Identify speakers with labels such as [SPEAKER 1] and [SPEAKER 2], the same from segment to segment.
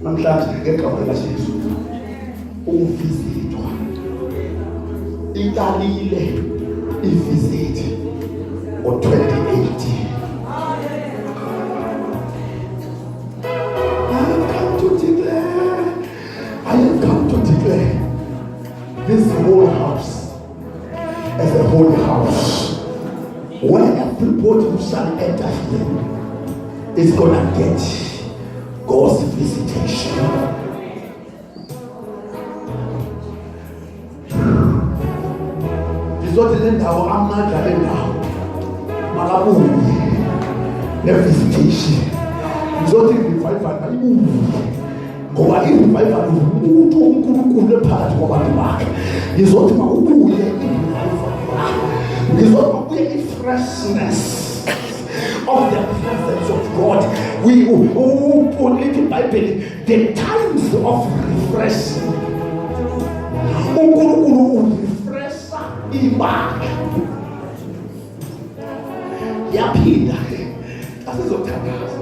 [SPEAKER 1] namhlanje ngegama likaJesu uvizitwa iqalile ivisit ngo-2018. I have come to declare this whole house as a holy house where everybody who shall enter here is gonna get God's visitation. Izothi le ndawo amandla le ndawo makabuye ne-visitation. Izothi revival mayibuye ngoba i-revival umuntu uNkulunkulu ephakathi kwabantu bakhe. Izothi makubuye i-revival, izothi makubuye i-freshness of the presence of God. We only the Bible, the times of refreshing. Unkulunkulu refresha ibandla. Yaphinda asizothandaza.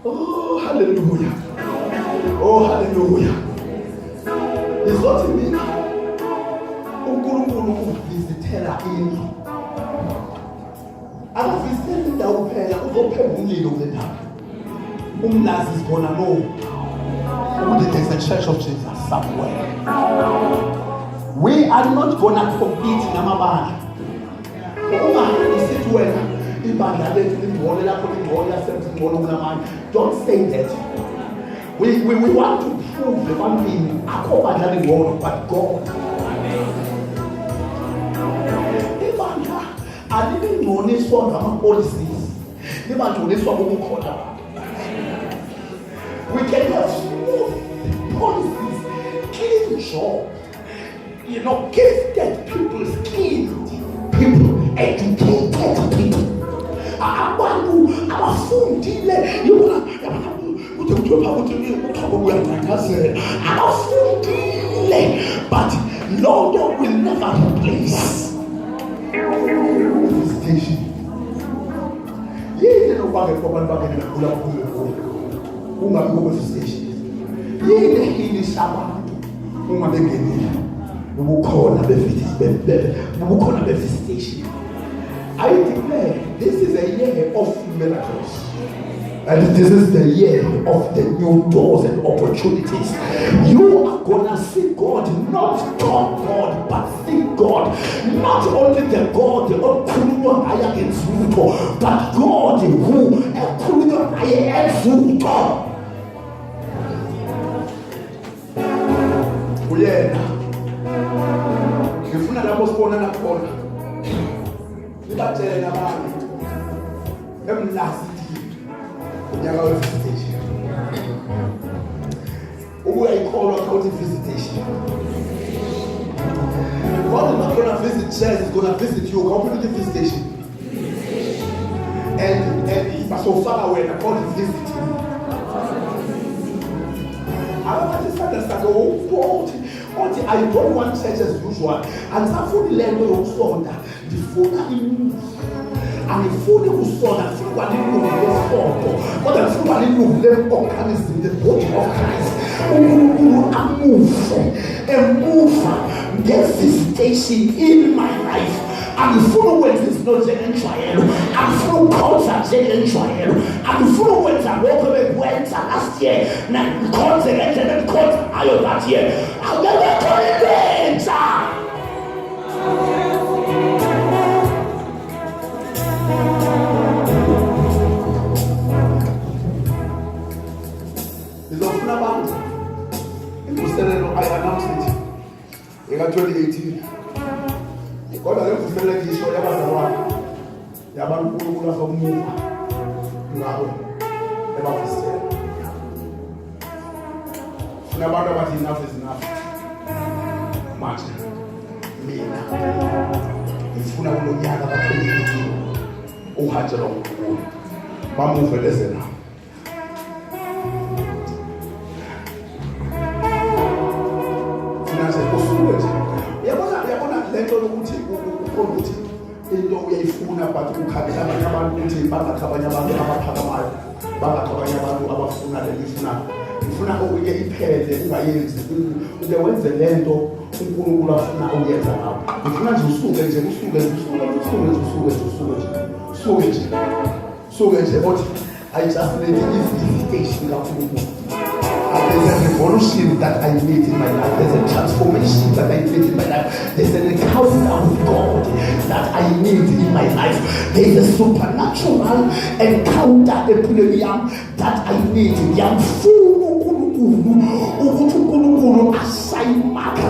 [SPEAKER 1] Oh hallelujah. Oh hallelujah. Izothi mina uNkulunkulu uvizithela indlu. Akavizithela indawo kuphela, uzophemba umlilo kule ndawo. Umlazi is gonna know that there's a church of Jesus somewhere. We are not gonna compete namabandla. Uma isithi wena ibandla lethu lingcole lapho lingcole yasemthi ngcono kunamanye. Don't say that. We want to prove the one thing. Akho bandla lingcole but God. Ibandla alibingconiswa ngama-policies. Libangconiswa ngokukholwa. We can have smooth policies, clean job, gifted people, skilled people, educated people. Abantu abafundile abafundile, but Lord will never replace visitation. Yini nobake kwabantu bakhe ngakula kukhulu ungabi kwe-visitation. Yini hilisa abantu uma bengenile ubukhona be-visitation. I declare this is a year of miracles. And this is the year of the new doors and opportunities. You are gonna see God, not talk God, but see God. Not only the God of Kuno Aya and Zuto, but God who Kuno Aya and Zuto. Uyena ngifuna lapho sibona nakhona ngibatshele nabanye emlasithi unyaka we-visitation ubuya ikholwa ukuthi visitation. God is not gonna visit church, he's gonna visit you. Come to the visitation and so far away and God is visiting. I don't understand I don't want church as usual. And some level of sonda, the food and the food of sonda, but the food and organism, the body of Christ. Move, get visitation in my life. I'm full of words, it's not Jen trial. I'm full of calls at Jen trial. I'm full of words, I woke up and went last year. Now, calls again, and calls I that year. I'll never call it better. It's not about it. I announced it. In 2018. Kodwa le mfumela ngisho yabazalwane yabantu uNkulunkulu azomuva ngabo ebafisela. Funa abantu abathi enough is enough. Manje mina ngifuna kulonyaka ka-2018 uHajera uNkulunkulu bamuveleze nabo. Funa nje usuke nje. Yabona lento lokuthi into uyayifuna but ukhabela abanye abantu ukuthi bangathi abanye abantu abaphakamayo Bangakhona abantu abafuna lelifuna ngifuna ukuke iphele ungayenzi ube wenze lento uNkulunkulu afuna ukuyenza ngawo. Ngifuna nje usuke nje but I just need invitation kakhulu. There's a revolution that I need in my life. There's a transformation that I need in my life. There's an encounter with God that I need in my life. There's a supernatural encounter that I need. Ukuthi uNkulunkulu asayimaka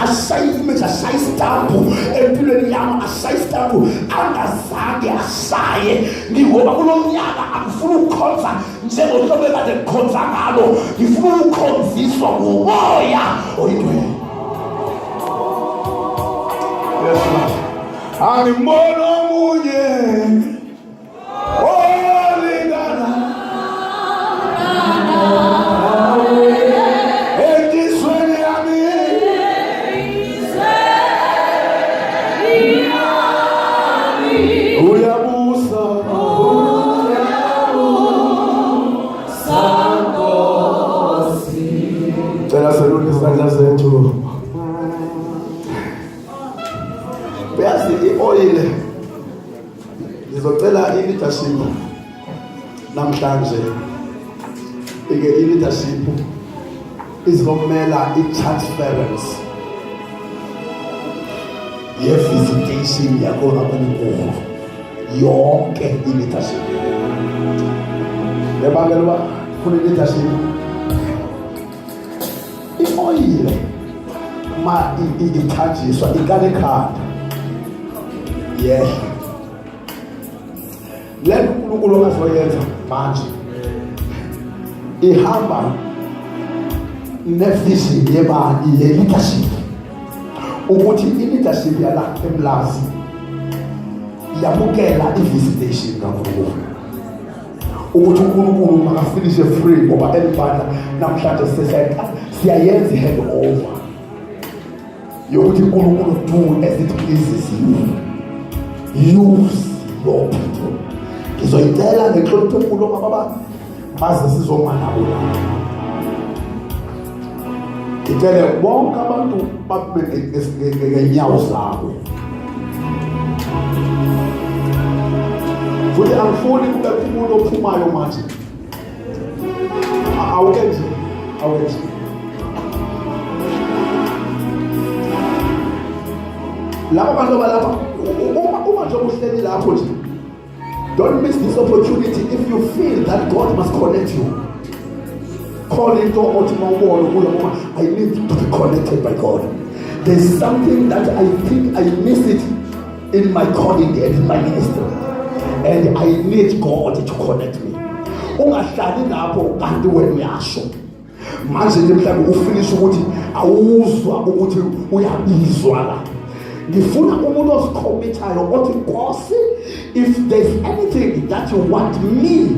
[SPEAKER 1] asayimage asayistampu empilweni yami asayistampu angazange asaye ngoba kulomnyaka akufuna ukukhonza njengohlobo ekade ngikhonza ngalo ngifuna ukukhonziswa ngumoya oyidwele. Angibona omunye oil ngizocela i-leadership namhlanje i-leadership izomela i-transference ye-visitation yakhona kuNkulunkulu yonke i-leadership lebangela uba funa i-leadership i-oil ma ithanjiswa ikale ekhanda. Yes. Let uNkulunkulu azoyenza manje. Ihamba nevision yebani ye-leadership. Ukuthi i-leadership yala eMlazi yamukela i-visitation kaNkulunkulu. Ukuthi uNkulunkulu makafinishe free ngoba elibanda namhlanje siyayenza hand over. Yokuthi uNkulunkulu do as it pleases you. Use your people. Ngizoyitela ngenhlonipho enkulu baba baze sizomanabula. Ngitele bonke abantu babe ngenyawo zabo. Futhi angifuni kube umuntu ophumayo manje. Awukenzi. Laba bantu balapha don't miss this opportunity. If you feel that God must connect you, call into I need to be connected by God. There's something that I think I miss it in my calling and in my ministry, and I need God to connect me. Ungahlali lapho kanti wena uyasho manje mhlawumbe ufinish ukuthi awuzwa ukuthi uyabizwa la. Ngifuna umuntu ozicommithayo othi Nkosi, if there's anything that you want me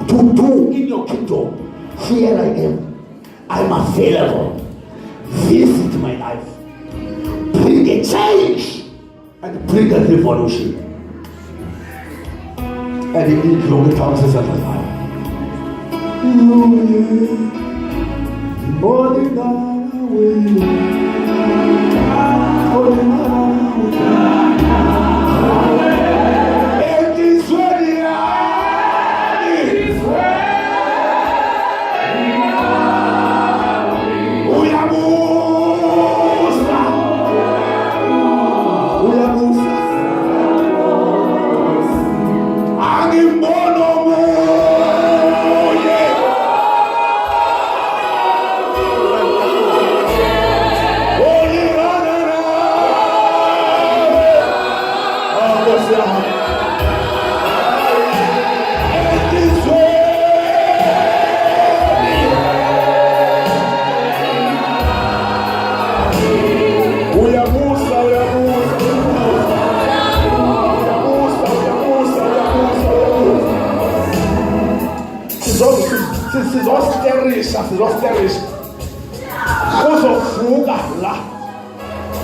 [SPEAKER 1] to do in your kingdom, here I am. I'm available. Visit my life. Bring a change and bring a revolution. And it needs long chances at the time. Sizosterisha kuzovuka la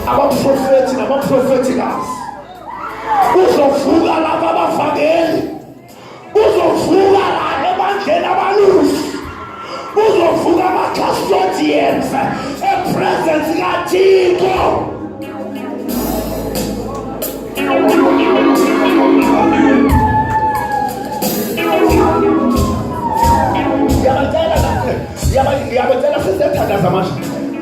[SPEAKER 1] abaprofeticals kuzovuka laba abavangeli kuzovuka kuzovuka la ebandleni abalusi, kuzovuka ama-custodians epresence kaThixo. Yabatela sesiyathandaza manje.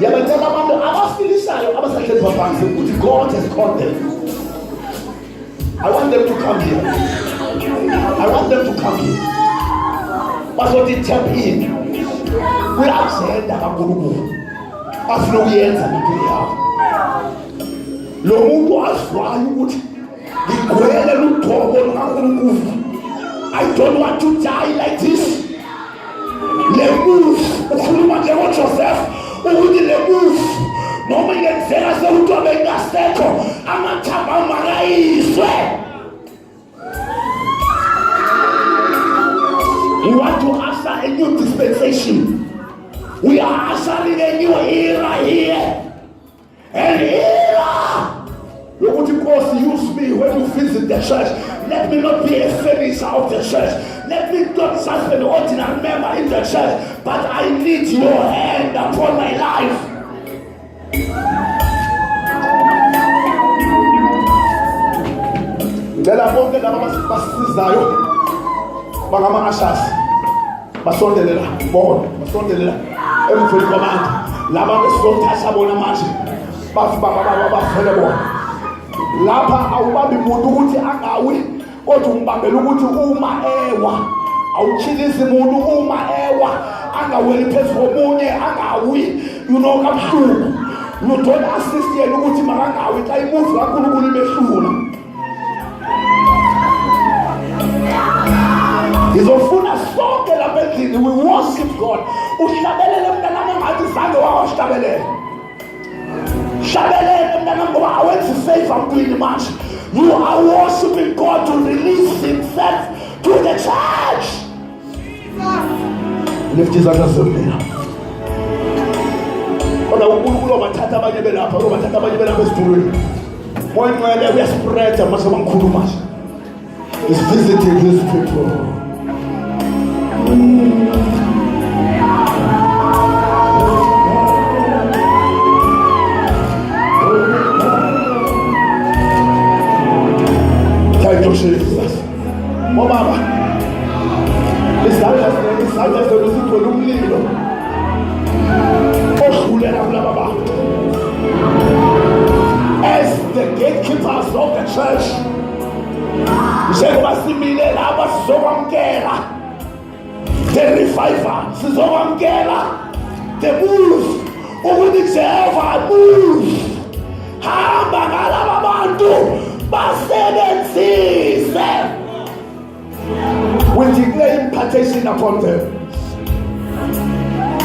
[SPEAKER 1] Yabatela abantu abafilishayo abasahlezi phansi ukuthi God has called them. I want them to come here. I want them to come here. Bazothi tap in. Kwi-agenda kaNkulunkulu afuna ukuyenza impilo yakho. Lo muntu azwayo ukuthi ngigwele lugcobo lukaNkulunkulu. I don't want to die like this. Le move ukhuluma nje ngoJoseph ukuthi le move noma ingenzeka sewuthi abengasekho amathamba makayiswe. We want to usher a new dispensation. We are ushering a new era here. An era. Would you use me when you visit the church? Let me not be a finisher of the church. Let me not just be an ordinary member in the church, but I need your hand upon my life. Ngicela bonke laba basisizayo bangama-ashas basondelela bona, basondelela emveni kwabantu laba besizothatha bona manje bafele bona. Lapha awubambi umuntu ukuthi angawi, kodwa umbambela ukuthi uma ewa awuchilisi umuntu, uma ewa angaweli phezu komunye, angawi. You know kabuhlungu. You don't assist yena ukuthi makangawi xa imuvu kaNkulunkulu imehlula. Izofuna sonke lapha endlini we worship God. Uhlabelele mntanami engathi zange wawahlabelela. Shabelele mntanami ngoba awenzi favor mntwini manje. You are worshiping God to release himself to the church. Lift izandla zomina. Kodwa uNkulunkulu ubathatha abanye belapha, ubathatha abanye belapha esitulweni. Moya ngcwele uyaspread mase bangikhuluma manje. Is visiting his people. Thank you, Jesus. Mama, isandla sezithola umlilo odlulela kulaba bantu. As the gatekeepers of the church, njengoba simile lapha sizokwamukela the revival, sizokwamukela the move, ukuthi Jehova move, hamba ngalaba bantu basebenzise. We declare impartation upon them.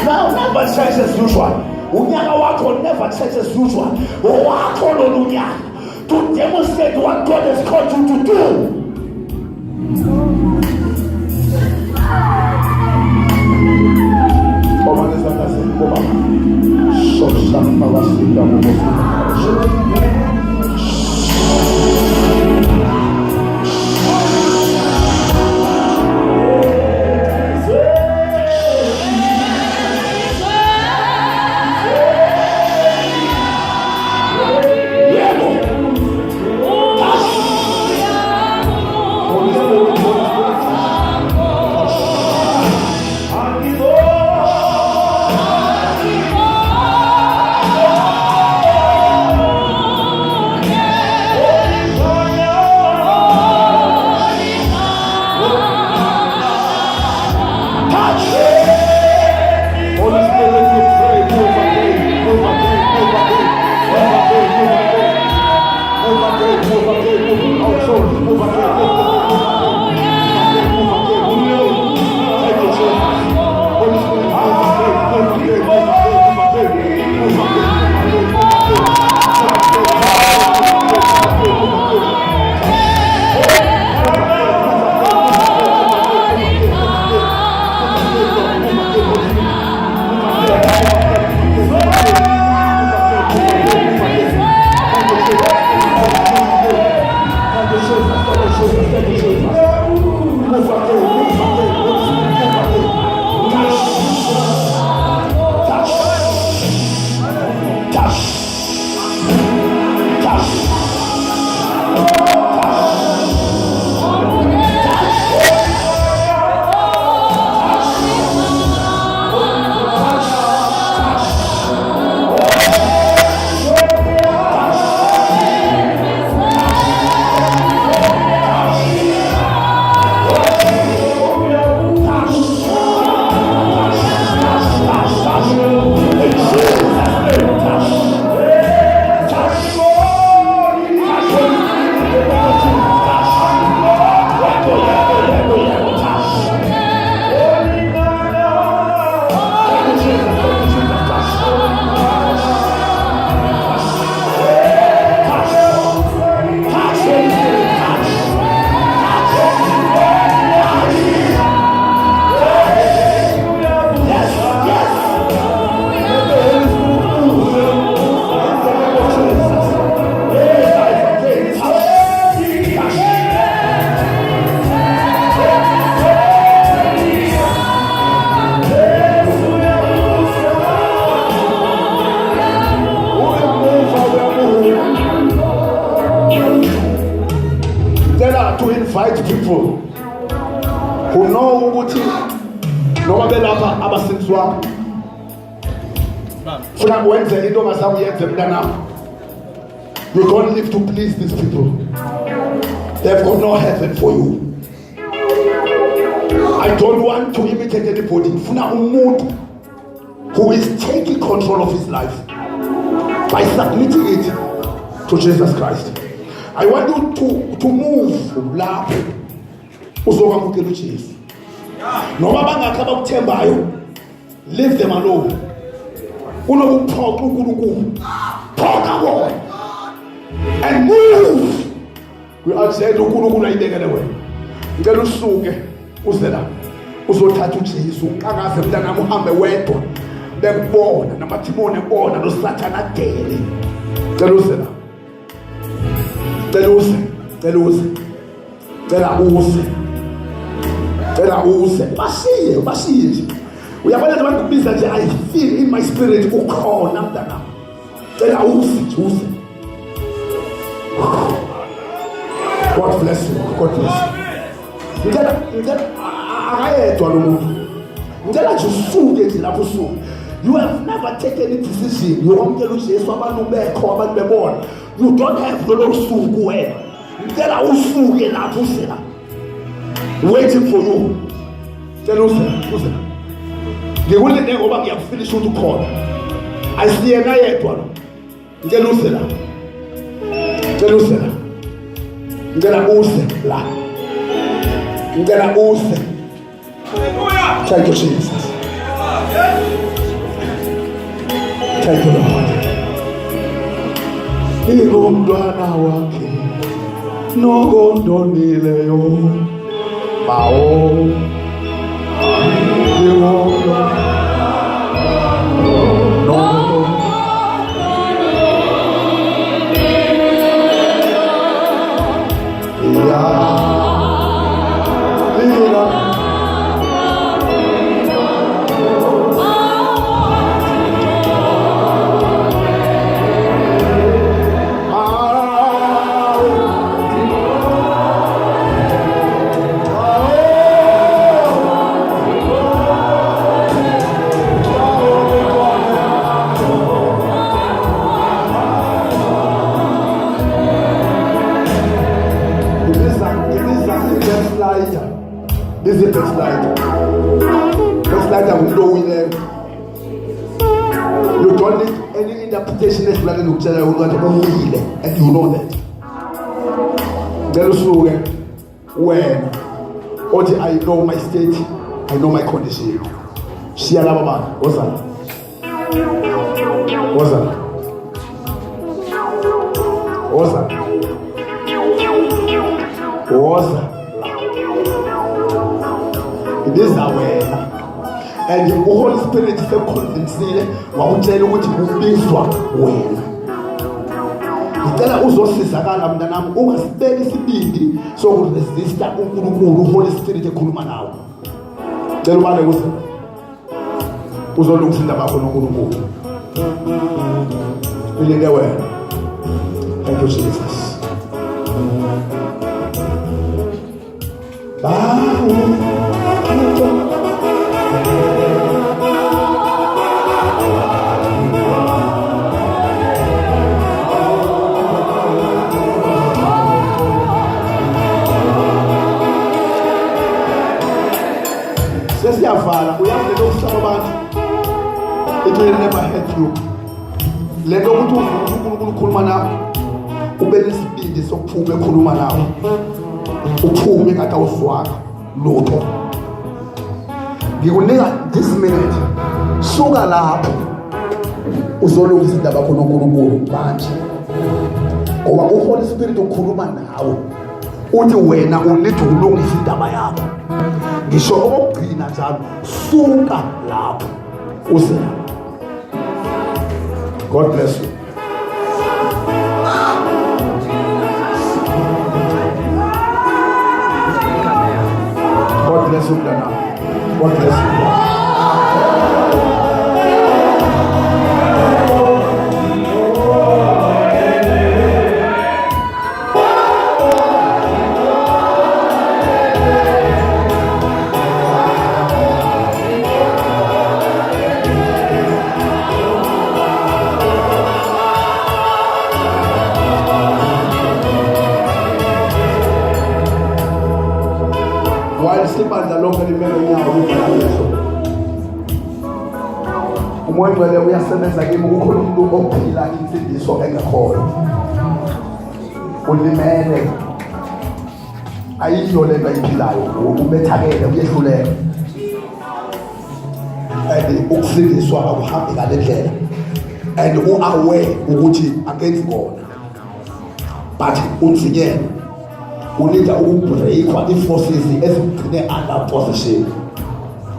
[SPEAKER 1] Now never church as usual. Unyaka wakho never church as usual. Wakho lolunyaka to demonstrate what God has called you to do. noma belapha abasenzi wakho funa wenze into ongazabe uyenze mntanami. You don't live to please these people. They've got no heaven for you. I don't want to imitate anybody. Funa umuntu who is taking control of his life by submitting it to Jesus Christ. I want you to move lapho uzokwamukela uJesu. Noma bangakho abakuthembayo, leave them alone. Unokuphoqa uNkulunkulu, phoqa wona and move. We are saying uNkulunkulu ayibekele wena. Ngicela usuke uze la uzothatha uJesu uqhakaze mntanami uhambe wedwa bekubona namathimoni ebona noSathane adele. Ngicela uze la. Cela uze bashiye nje. Uyabona nje abantu kubiza nje, I feel in my spirit ukhona mntanami. Cela uze. God bless you. Ngicela akayedwa lo muntu. Ngicela nje usuke nje lapho usuke. You have never taken a decision. You wamukela uJesu abantu bekho abantu bebona. You don't have no suku wena. Ngicela usuke lapho usela. Waiting for you. Ngicela uze. Ngikulinde ngoba ngiyafinish ukuthi ukhona. Asiyena yedwa lo. Ngicela uze la. Ngicela uze la. Thank you, Jesus. Thank you, Lord. Ingomntwana wakhe nokondonileyo bawo This is the backslider. Backslider will know in there. You don't need any interpretation as well as you tell you what and you know that. There is when I know my state, I know my condition. She alaba what's that? It is aware. And the Holy Spirit is convincing wawutshela ukuthi ubizwa wena. Ngicela uzosizakala mntanami ungasibeki isibindi sokuresista uNkulunkulu uHoly Spirit ekhuluma nawe. Ngicela ubale kuze uzolungisa indaba yakho noNkulunkulu. Ilinde wena. Thank you, Jesus. Sesiyavala uyazi lo kusaba abantu. It will never hurt you. Lento ukuthi uNkulunkulu ukhuluma nawe ube nesibindi sokuphuma ekhuluma nawe. Uphume kade awuzwanga lutho. Ngikunika this minute suka lapho uzolungisa indaba yakho noNkulunkulu manje. Ngoba uHoly Spirit ukhuluma nawe. Uthi wena ulethe ukulungisa indaba yakho. Ngisho okugcina njalo suka lapho uze. God bless you. God bless you, Dana. God bless you. Umoya ngcwele uyasebenza kimi ukukhona umuntu ophila insindiso engekhoyo. Ulimele. Ayiyo lento ayiphilayo, ubethakele uyehluleka. And ukusindiswa akuhambi ngale ndlela. And u-aware ukuthi akenzi kona. But unzinyele. Unida ukubreakwa i-forces ezigcine under possession.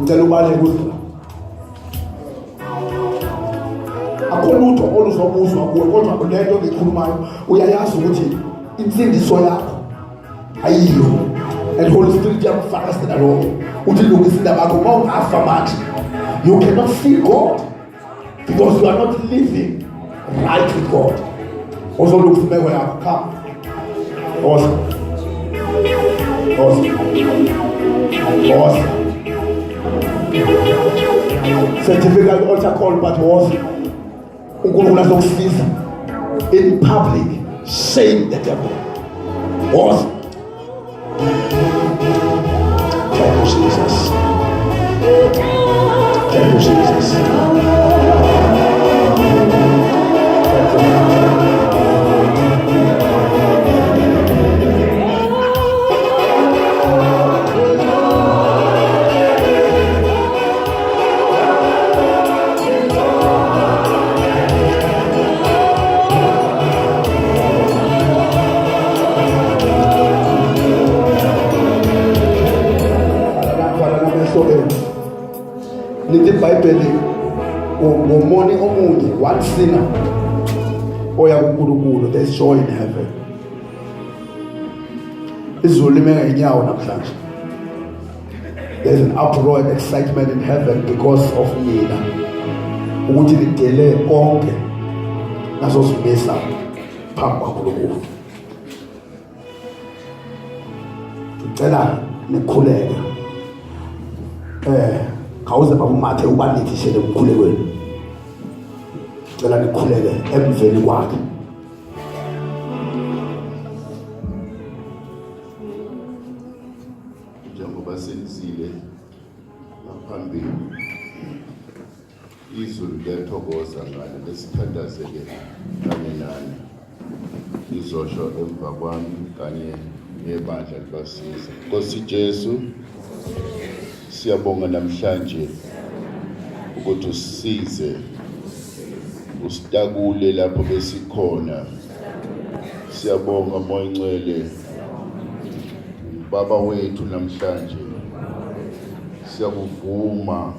[SPEAKER 1] Ngicela ubale kuzo. Akho lutho oluzobuzwa kuwe kodwa lento ngikhulumayo uyayazi ukuthi insindiso yakho ayiyo. And Holy Spirit yakufaka sidalo uthi lokhu indaba yakho mawungafa manje. You cannot see God because you are not living right with God. Also look to me where I come. Awesome. Certificate altar call, but was in public, shame the devil. Was thank you, Jesus. Thank you, Jesus. Lithi iBhayibheli ngomoni omunye one sinner oya kuNkulunkulu, there's joy in heaven. Izulu lime ngenyawo namhlanje. There's an uproar and excitement in heaven because of mina ukuthi lidele konke naso simisa phambi kwaNkulunkulu. Ngicela nikhuleke. Khawuze baba uMathe ubanithishele ukukhulekweni. Ngicela nikhuleke emveni kwakhe.
[SPEAKER 2] Njengoba senizile ngaphambili izulu liyathokoza ngale lesithandazeke kanye nani izosho emva kwami kanye nebandla libasiza. Nkosi Jesu, siyabonga namhlanje ukuthi usisize usitakule lapho besikhona. Siyabonga Moya Ngcwele Baba wethu namhlanje. Siyakuvuma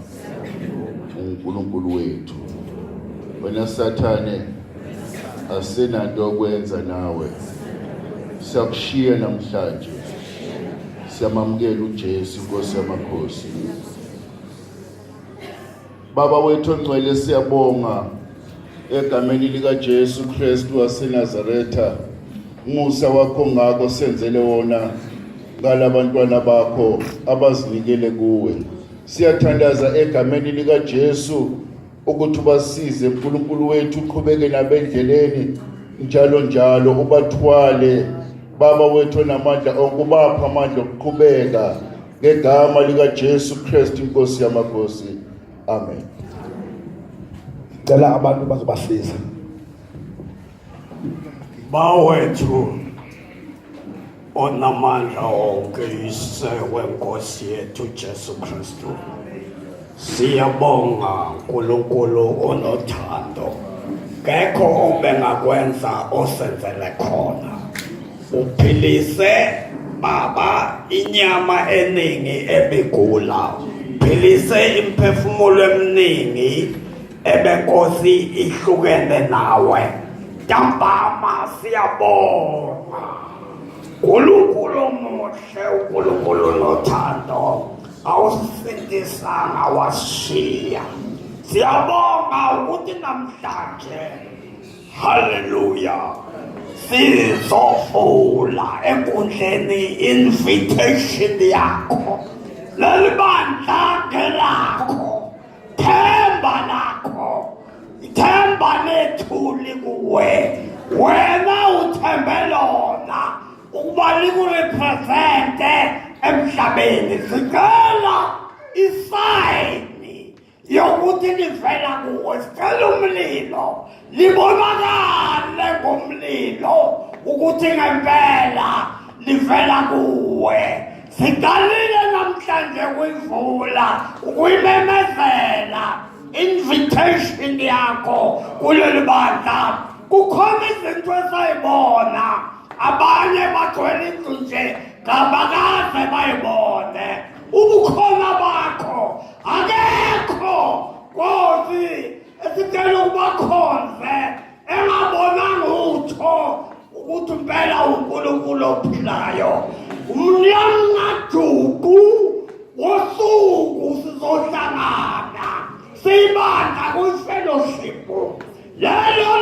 [SPEAKER 2] uNkulunkulu wethu. Wena Sathane asenanto okwenza nawe. Siyakushiya namhlanje. Siyamamukela uJesu Nkosi yamakhosi. Baba wethu ongcwele siyabonga egameni lika Jesu Kristu waseNazaretha. Umusa wakho ngako senzele wona ngalabantwana bakho abazinikele kuwe. Siyathandaza egameni lika Jesu ukuthi ubasize uNkulunkulu wethu uqhubeke nabendleleni njalo ubathwale Baba wethu namandla okubapha amandla okuqhubeka ngegama lika Jesu Kristu Nkosi yamakhosi. Amen.
[SPEAKER 1] Cela abantu bazobasiza.
[SPEAKER 3] Bawethu onamandla onke ise wenkosi yethu Jesu Kristu. Siyabonga uNkulunkulu onothando. Kekho obengakwenza osenzele khona. Uphilise Baba inyama eningi ebegula. Philise imphefumulo eminingi ebenkosi ihlukene nawe. Ntambama siyabonga. uNkulunkulu muhle, uNkulunkulu nothando. Awusindisanga washiya. Siyabonga ukuthi namhlanje hallelujah sizofula enkundleni invitation yakho. Lelibandla lakho, themba lakho, ithemba lethu likuwe. Wena uthembe lona ukuba likurepresente emhlabeni. Sicela isayini yokuthi livela kuwe. Sicela umlilo libonakale ngomlilo ukuthi ngempela livela kuwe. Siqalile namhlanje kuyivula ukuyimemezela invitation yakho kuleli bandla. Kukhona izinto esayibona, abanye bagcwele indlu nje kabakaze bayibone ubukhona bakho. Akekho Nkosi esicela ukubakhonze engabonanga utho ukuthi impela uNkulunkulu ophilayo. Umnyangaduku wosuku sizohlangana sibandla kwi-fellowship lelo